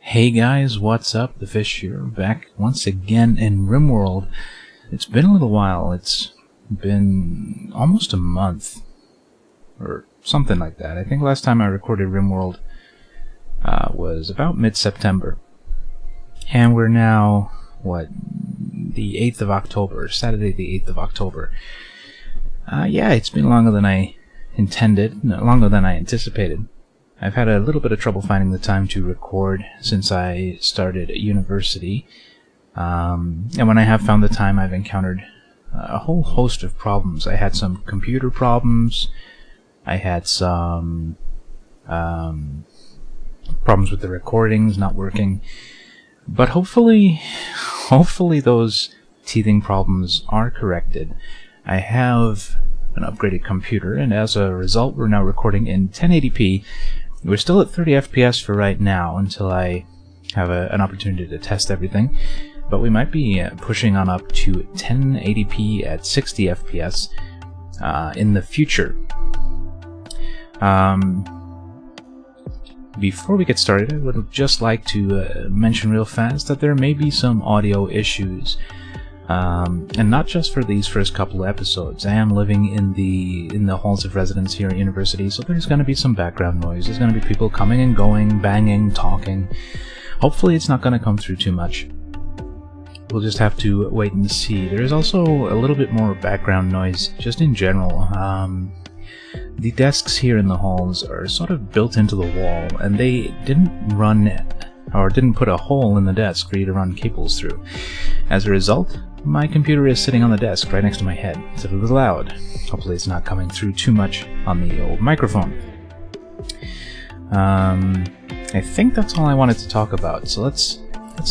Hey guys, what's up? TheFish here, back once again in RimWorld. It's been a little while. It's been almost a month, or something like that. I think last time I recorded RimWorld was about mid-September. And we're now, the 8th of October, Saturday the 8th of October. Yeah, it's been longer than I intended, longer than I anticipated. I've had a little bit of trouble finding the time to record since I started at university. And when I have found the time, I've encountered a whole host of problems. I had some computer problems. I had some problems with the recordings not working. But hopefully those teething problems are corrected. I have an upgraded computer, and as a result, we're now recording in 1080p. We're still at 30 FPS for right now until I have an opportunity to test everything, but we might be pushing on up to 1080p at 60 FPS in the future. Before we get started, I would just like to mention real fast that there may be some audio issues. And not just for these first couple of episodes. I am living in the halls of residence here at university, so there's going to be some background noise. There's going to be people coming and going, banging, talking. Hopefully it's not going to come through too much. We'll just have to wait and see. There is also a little bit more background noise, just in general. The desks here in the halls are sort of built into the wall, and they didn't put a hole in the desk for you to run cables through. As a result, my computer is sitting on the desk right next to my head. It's a little loud. Hopefully it's not coming through too much on the old microphone. I think that's all I wanted to talk about, so let's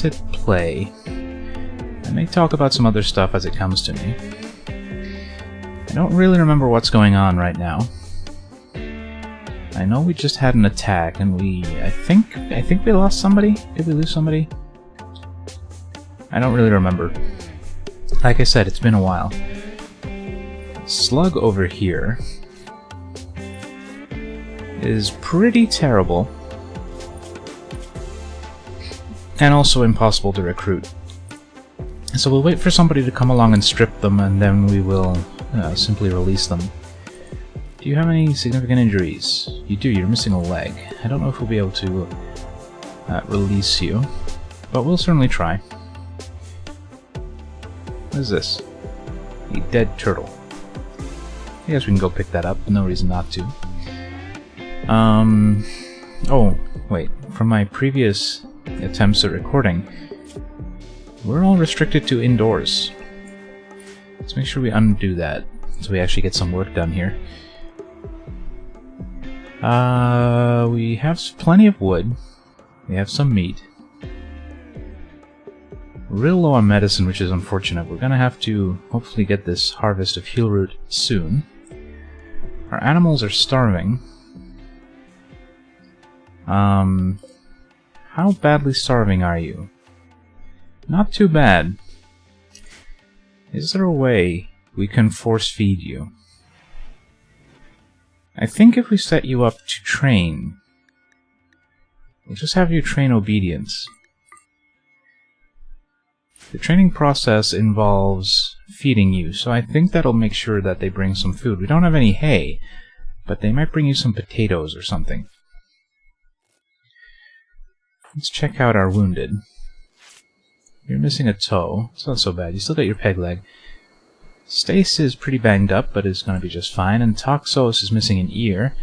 hit play. I may talk about some other stuff as it comes to me. I don't really remember what's going on right now. I know we just had an attack, and I think we lost somebody? Did we lose somebody? I don't really remember. Like I said, it's been a while. Slug over here is pretty terrible, and also impossible to recruit. So we'll wait for somebody to come along and strip them, and then we will simply release them. Do you have any significant injuries? You do, you're missing a leg. I don't know if we'll be able to release you, but we'll certainly try. What is this? A dead turtle. I guess we can go pick that up, no reason not to. Oh, wait, from my previous attempts at recording, we're all restricted to indoors. Let's make sure we undo that, so we actually get some work done here. We have plenty of wood. We have some meat. Real low on medicine, which is unfortunate. We're gonna have to hopefully get this harvest of heal root soon. Our animals are starving. How badly starving are you? Not too bad. Is there a way we can force feed you? I think if we set you up to train, we'll just have you train obedience. The training process involves feeding you, so I think that'll make sure that they bring some food. We don't have any hay, but they might bring you some potatoes or something. Let's check out our wounded. You're missing a toe. It's not so bad. You still got your peg leg. Stace is pretty banged up, but is going to be just fine. And Toxos is missing an ear.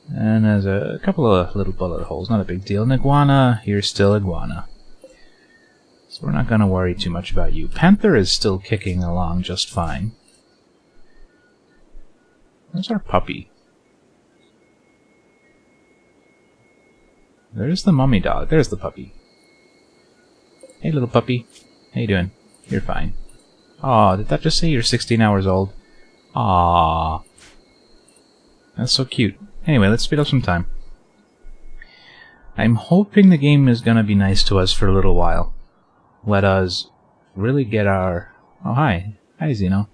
And there's a couple of little bullet holes. Not a big deal. And Iguana, you're still Iguana. So we're not going to worry too much about you. Panther is still kicking along just fine. Where's our puppy? There's the mummy dog. There's the puppy. Hey, little puppy. How you doing? You're fine. Aw, did that just say you're 16 hours old? Aw. That's so cute. Anyway, let's speed up some time. I'm hoping the game is gonna be nice to us for a little while. Let us really get our... Oh, hi. Hi, Zeno.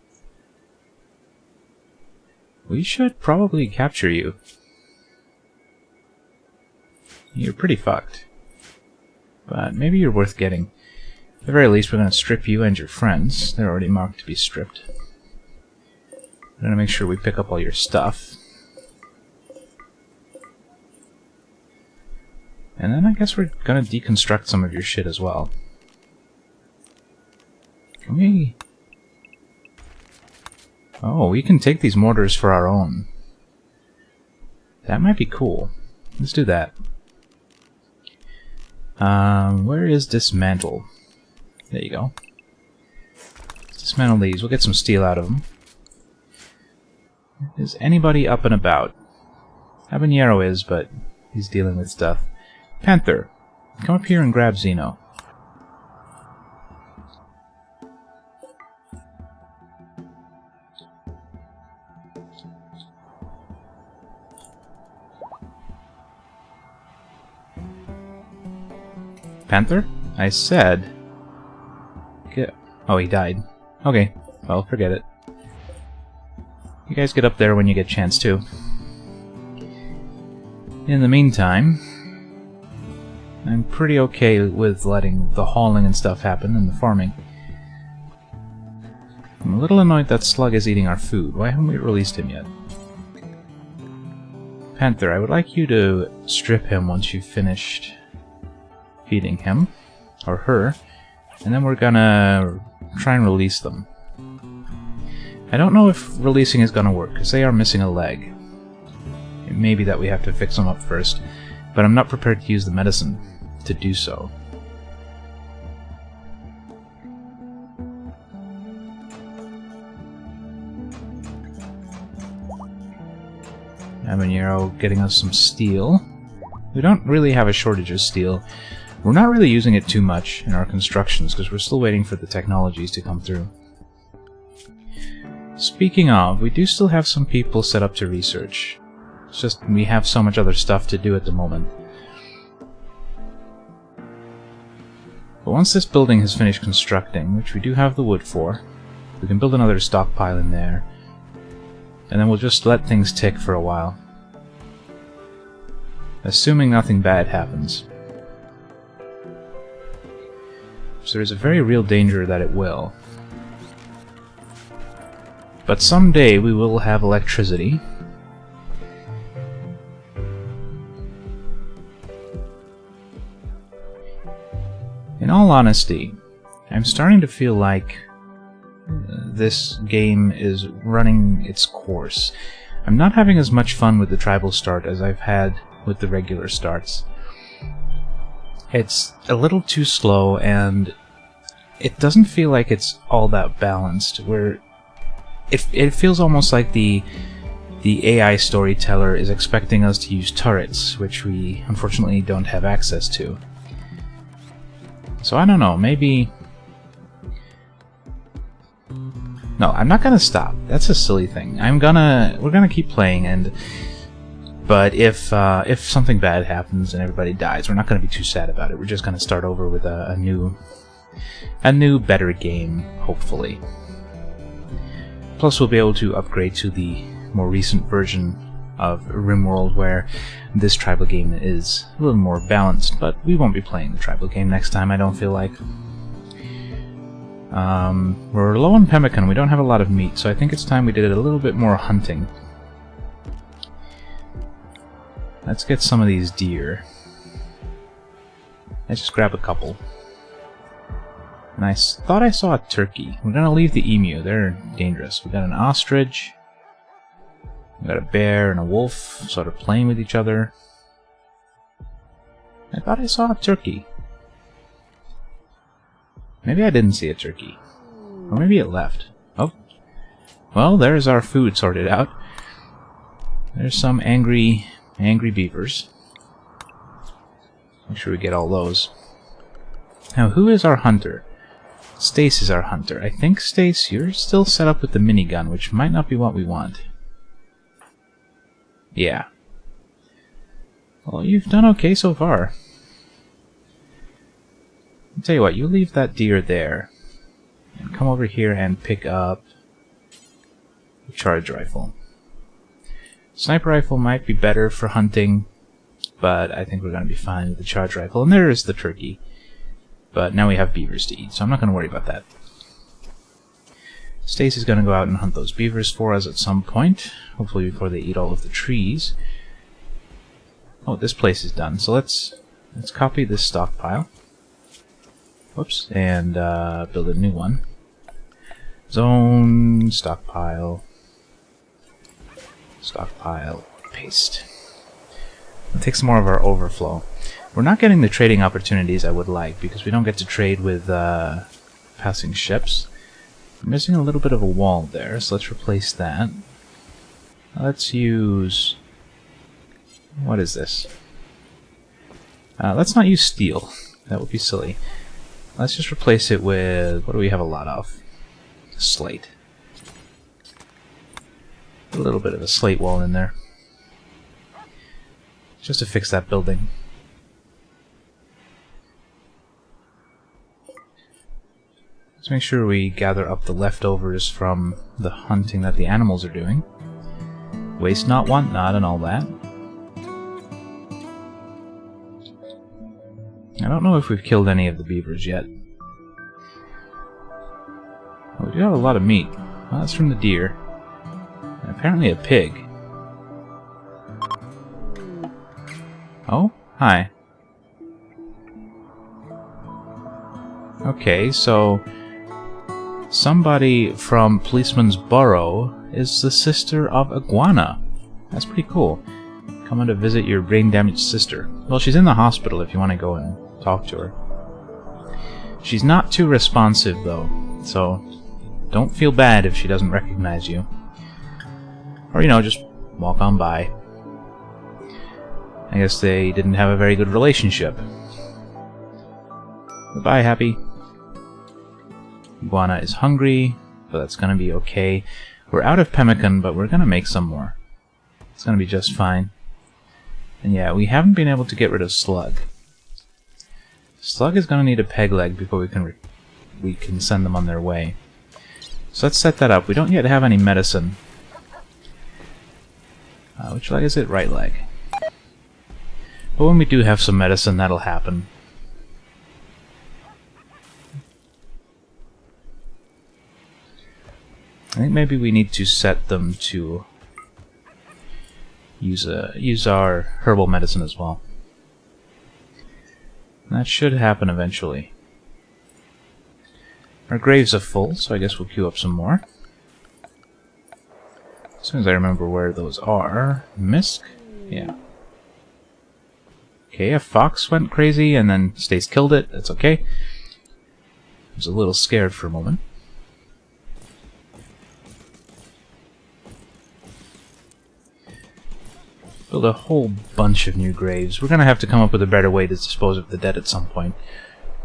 We should probably capture you. you're pretty fucked. But maybe you're worth getting. At the very least, we're going to strip you and your friends. They're already marked to be stripped. We're going to make sure we pick up all your stuff. And then I guess we're going to deconstruct some of your shit as well. Can we... Oh, we can take these mortars for our own. That might be cool. Let's do that. Where is dismantle? There you go. Let's dismantle these. We'll get some steel out of them. Is anybody up and about? Habanero is, but he's dealing with stuff. Panther, come up here and grab Xeno. Panther? I said... Get... Oh, he died. Okay, well, forget it. You guys get up there when you get a chance to. In the meantime, I'm pretty okay with letting the hauling and stuff happen and the farming. I'm a little annoyed that Slug is eating our food. Why haven't we released him yet? Panther, I would like you to strip him once you've finished feeding him, or her, and then we're gonna try and release them. I don't know if releasing is gonna work, because they are missing a leg. It may be that we have to fix them up first, but I'm not prepared to use the medicine to do so. Habanero getting us some steel. We don't really have a shortage of steel. We're not really using it too much in our constructions because we're still waiting for the technologies to come through. Speaking of, we do still have some people set up to research. It's just we have so much other stuff to do at the moment. But once this building has finished constructing, which we do have the wood for, we can build another stockpile in there. And then we'll just let things tick for a while. Assuming nothing bad happens. So there's a very real danger that it will. But someday we will have electricity. In all honesty, I'm starting to feel like this game is running its course. I'm not having as much fun with the tribal start as I've had with the regular starts. It's a little too slow, and it doesn't feel like it's all that balanced. It feels almost like the AI storyteller is expecting us to use turrets, which we unfortunately don't have access to. So I don't know, maybe... No, I'm not gonna stop. That's a silly thing. We're gonna keep playing, but if something bad happens and everybody dies, we're not gonna be too sad about it. We're just gonna start over with a new, better game, hopefully. Plus, we'll be able to upgrade to the more recent version of RimWorld, where this tribal game is a little more balanced, but we won't be playing the tribal game next time, I don't feel like. We're low on pemmican, we don't have a lot of meat, so I think it's time we did a little bit more hunting. Let's get some of these deer. Let's just grab a couple. And I thought I saw a turkey. We're gonna leave the emu, they're dangerous. We got an ostrich. We got a bear and a wolf, sort of playing with each other. I thought I saw a turkey. Maybe I didn't see a turkey. Or maybe it left. Oh. Well, there's our food sorted out. There's some angry beavers. Make sure we get all those. Now, who is our hunter? Stace is our hunter. I think, Stace, you're still set up with the minigun, which might not be what we want. Yeah. Well, you've done okay so far. I'll tell you what, you leave that deer there. And come over here and pick up a charge rifle. Sniper rifle might be better for hunting. but I think we're going to be fine with the charge rifle. And there is the turkey. But now we have beavers to eat, so I'm not going to worry about that. Stacy's going to go out and hunt those beavers for us at some point, hopefully before they eat all of the trees. Oh, this place is done, so let's copy this stockpile. Whoops, and build a new one. Zone, stockpile, paste. We'll take some more of our overflow. We're not getting the trading opportunities I would like because we don't get to trade with passing ships. We're missing a little bit of a wall there, so let's replace that. Let's use... what is this? Let's not use steel. That would be silly. Let's just replace it with... what do we have a lot of? Slate. A little bit of a slate wall in there. Just to fix that building. Let's make sure we gather up the leftovers from the hunting that the animals are doing. Waste not, want not, and all that. I don't know if we've killed any of the beavers yet. Oh, we do have a lot of meat. Well, that's from the deer. And apparently a pig. Oh, hi. Okay, so... somebody from Policeman's Burrow is the sister of Iguana. That's pretty cool. Coming to visit your brain-damaged sister. Well, she's in the hospital if you want to go and talk to her. She's not too responsive, though, so don't feel bad if she doesn't recognize you. Or, you know, just walk on by. I guess they didn't have a very good relationship. Goodbye, Happy. Iguana is hungry, but that's gonna be okay. We're out of pemmican, but we're gonna make some more. It's gonna be just fine. And yeah, we haven't been able to get rid of Slug. Slug is gonna need a peg leg before we can send them on their way. So let's set that up. We don't yet have any medicine. Which leg is it? Right leg. But when we do have some medicine, that'll happen. I think maybe we need to set them to use our herbal medicine as well. That should happen eventually. Our graves are full, so I guess we'll queue up some more. As soon as I remember where those are. Misk? Yeah. Okay, a fox went crazy and then Stace killed it. That's okay. I was a little scared for a moment. Build a whole bunch of new graves. We're going to have to come up with a better way to dispose of the dead at some point.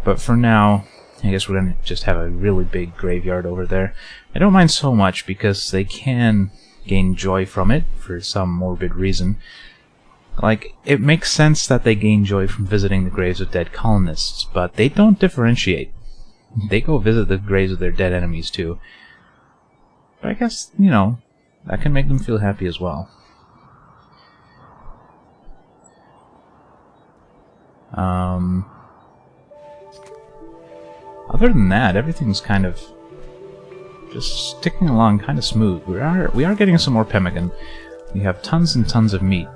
But for now, I guess we're going to just have a really big graveyard over there. I don't mind so much because they can gain joy from it for some morbid reason. Like, it makes sense that they gain joy from visiting the graves of dead colonists, but they don't differentiate. They go visit the graves of their dead enemies too. But I guess, you know, that can make them feel happy as well. Other than that, everything's kind of just sticking along kind of smooth. We are getting some more pemmican. We have tons and tons of meat,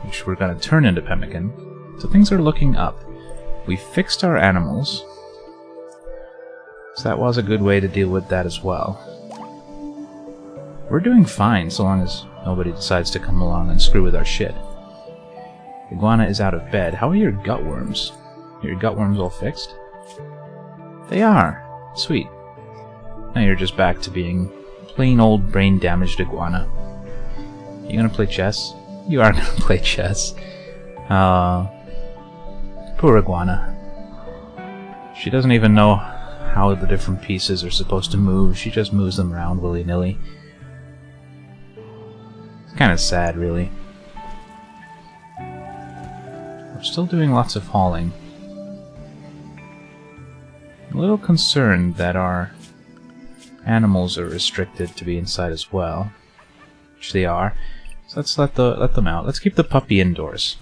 which we're going to turn into pemmican. So things are looking up. We fixed our animals, so that was a good way to deal with that as well. We're doing fine so long as nobody decides to come along and screw with our shit. Iguana is out of bed. How are your gutworms? Are your gutworms all fixed? They are. Sweet. Now you're just back to being plain old brain-damaged iguana. You gonna play chess? You are gonna play chess. Poor iguana. She doesn't even know how the different pieces are supposed to move. She just moves them around willy-nilly. It's kind of sad, really. We're still doing lots of hauling. I'm a little concerned that our animals are restricted to be inside as well. Which they are. So let's let them out. Let's keep the puppy indoors.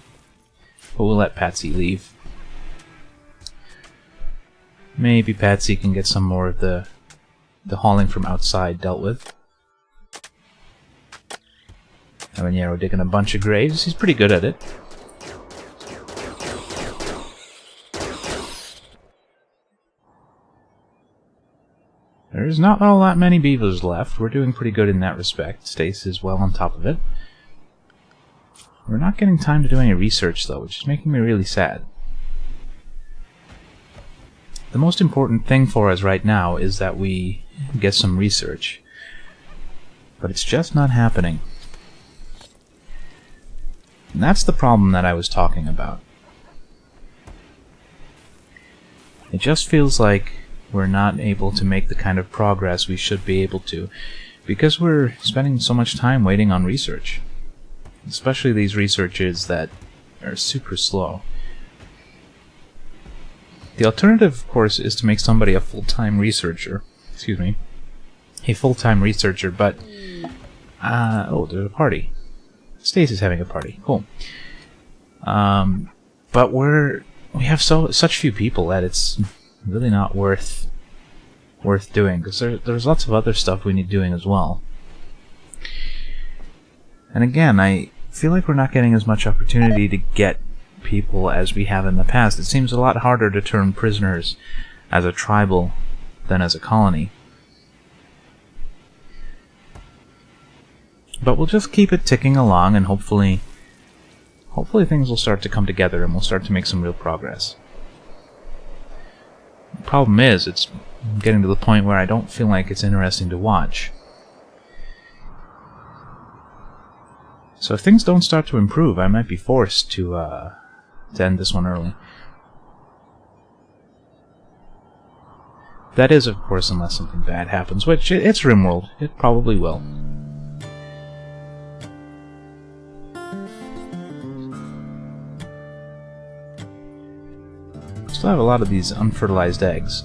But we'll let Patsy leave. Maybe Patsy can get some more of the hauling from outside dealt with. Habanero digging a bunch of graves. He's pretty good at it. There's not all that many beavers left. We're doing pretty good in that respect. Stace is well on top of it. We're not getting time to do any research, though, which is making me really sad. The most important thing for us right now is that we get some research. But it's just not happening. And that's the problem that I was talking about. It just feels like we're not able to make the kind of progress we should be able to, because we're spending so much time waiting on research. Especially these researchers that are super slow. The alternative, of course, is to make somebody a full-time researcher. Excuse me. A full-time researcher, but... oh, there's a party. Stace is having a party. Cool. But we have such few people that it's really not worth doing, because there's lots of other stuff we need doing as well. And again, I feel like we're not getting as much opportunity to get people as we have in the past. It seems a lot harder to turn prisoners as a tribal than as a colony. But we'll just keep it ticking along, and hopefully things will start to come together and we'll start to make some real progress. The problem is, it's getting to the point where I don't feel like it's interesting to watch. So if things don't start to improve, I might be forced to end this one early. That is, of course, unless something bad happens, which it's RimWorld. It probably will. Still have a lot of these unfertilized eggs.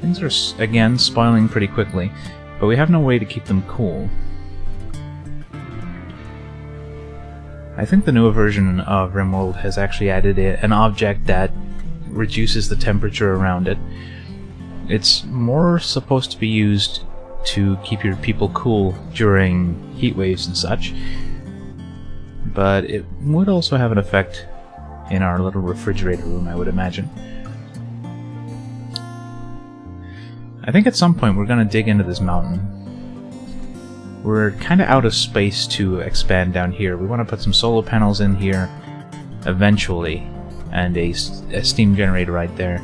Things are, again, spoiling pretty quickly, but we have no way to keep them cool. I think the newer version of RimWorld has actually added an object that reduces the temperature around it. It's more supposed to be used to keep your people cool during heat waves and such, but it would also have an effect in our little refrigerator room, I would imagine. I think at some point we're going to dig into this mountain. We're kind of out of space to expand down here. We want to put some solar panels in here eventually, and a steam generator right there.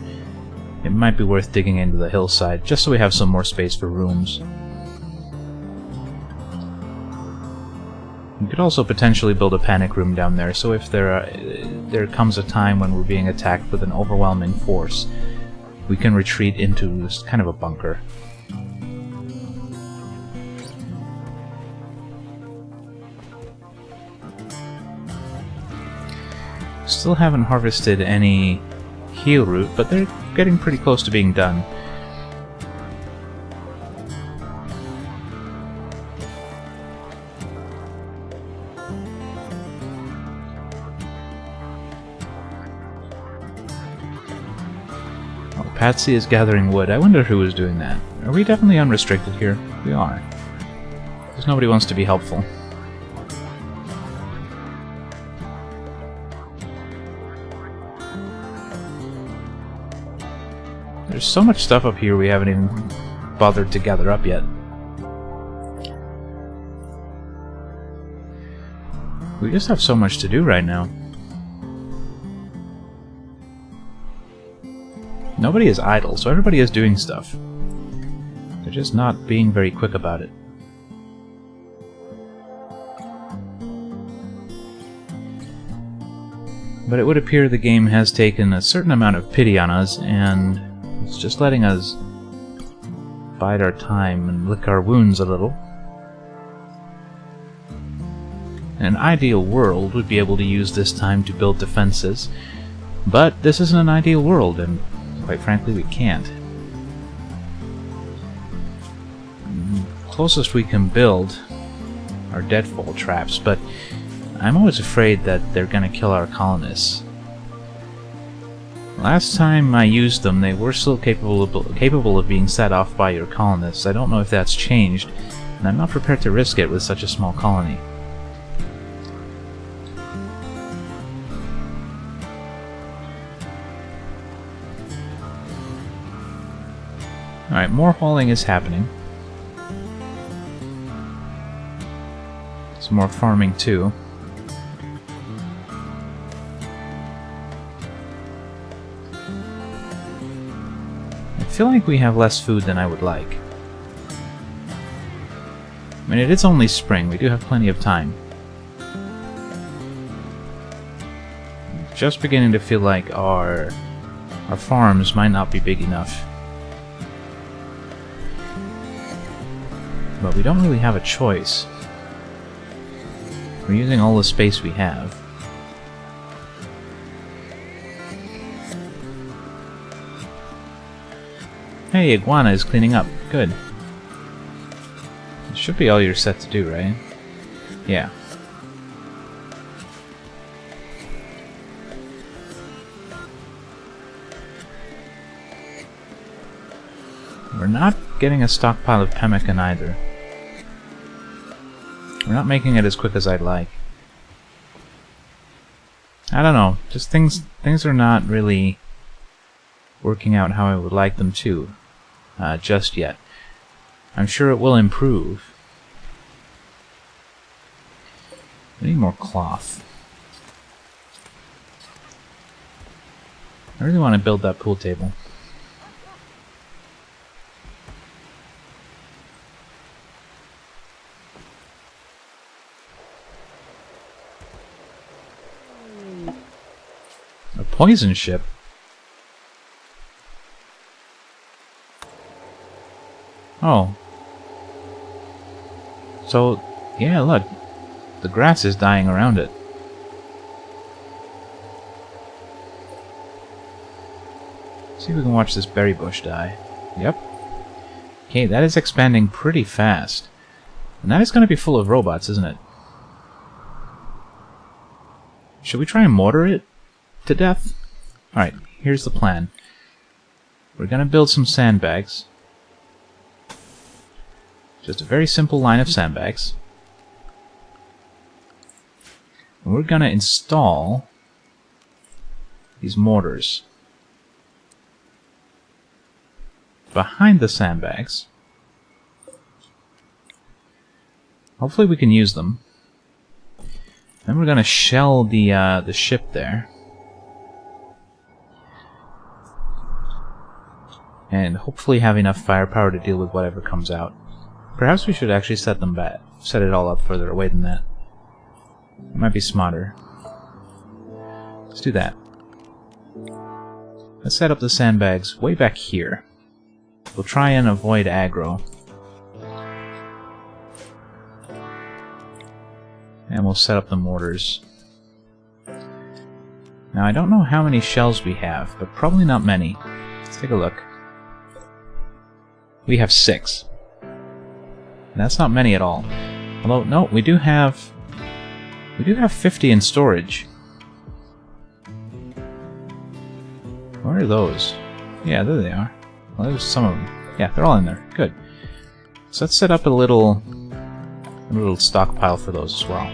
It might be worth digging into the hillside, just so we have some more space for rooms. We could also potentially build a panic room down there, so if there comes a time when we're being attacked with an overwhelming force, we can retreat into this kind of a bunker. Still haven't harvested any heal root, but they're getting pretty close to being done. Patsy is gathering wood. I wonder who is doing that. Are we definitely unrestricted here? We are. Because nobody wants to be helpful. There's so much stuff up here we haven't even bothered to gather up yet. We just have so much to do right now. Nobody is idle, so everybody is doing stuff. They're just not being very quick about it. But it would appear the game has taken a certain amount of pity on us, and it's just letting us bide our time and lick our wounds a little. In an ideal world, we'd be able to use this time to build defenses, but this isn't an ideal world, and quite frankly, we can't. The closest we can build our deadfall traps, but I'm always afraid that they're gonna kill our colonists. Last time I used them, they were still capable of being set off by your colonists. I don't know if that's changed, and I'm not prepared to risk it with such a small colony. Alright, more hauling is happening. Some more farming too. I feel like we have less food than I would like. I mean, it is only spring. We do have plenty of time. I'm just beginning to feel like our farms might not be big enough. But we don't really have a choice. We're using all the space we have. Hey, Iguana is cleaning up. Good. It should be all you're set to do, right? Yeah. We're not getting a stockpile of pemmican either. We're not making it as quick as I'd like. I don't know. Just things are not really working out how I would like them to just yet. I'm sure it will improve. I need more cloth. I really want to build that pool table. A poison ship? Oh. So, yeah, look. The grass is dying around it. See if we can watch this berry bush die. Yep. Okay, that is expanding pretty fast. And that is going to be full of robots, isn't it? Should we try and mortar it to death? Alright, here's the plan. We're going to build some sandbags. Just a very simple line of sandbags. And we're going to install these mortars behind the sandbags. Hopefully we can use them. Then we're going to shell the ship there. And hopefully have enough firepower to deal with whatever comes out. Perhaps we should actually set it all up further away than that. It might be smarter. Let's do that. Let's set up the sandbags way back here. We'll try and avoid aggro. And we'll set up the mortars. Now, I don't know how many shells we have, but probably not many. Let's take a look. We have 6. And that's not many at all. Although, no, we do have 50 in storage. Where are those? Yeah, there they are. Well, there's some of them. Yeah, they're all in there. Good. So let's set up a little stockpile for those as well.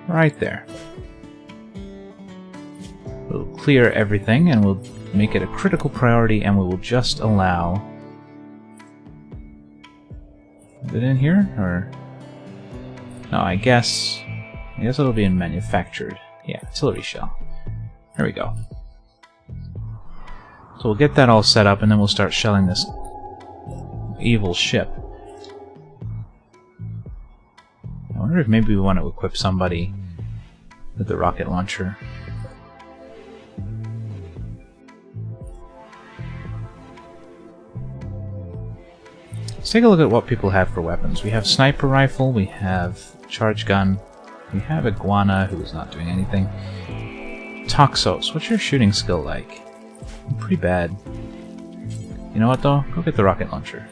Right there. We'll clear everything and we'll make it a critical priority, and we will just allow... Is it in here? Or... No, I guess it'll be in manufactured. Yeah, artillery shell. There we go. So we'll get that all set up, and then we'll start shelling this evil ship. I wonder if maybe we want to equip somebody with the rocket launcher. Let's take a look at what people have for weapons. We have sniper rifle, we have charge gun, we have Iguana, who is not doing anything. Toxos, what's your shooting skill like? Pretty bad. You know what though? Go get the rocket launcher.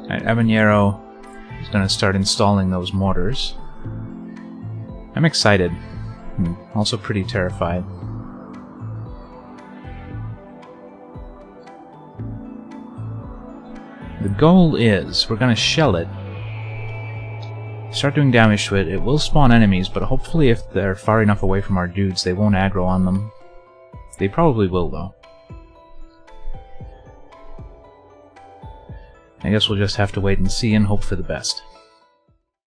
Alright, Habanero is going to start installing those mortars. I'm excited. I'm also pretty terrified. The goal is, we're going to shell it, start doing damage to it. It will spawn enemies, but hopefully if they're far enough away from our dudes, they won't aggro on them. They probably will, though. I guess we'll just have to wait and see and hope for the best.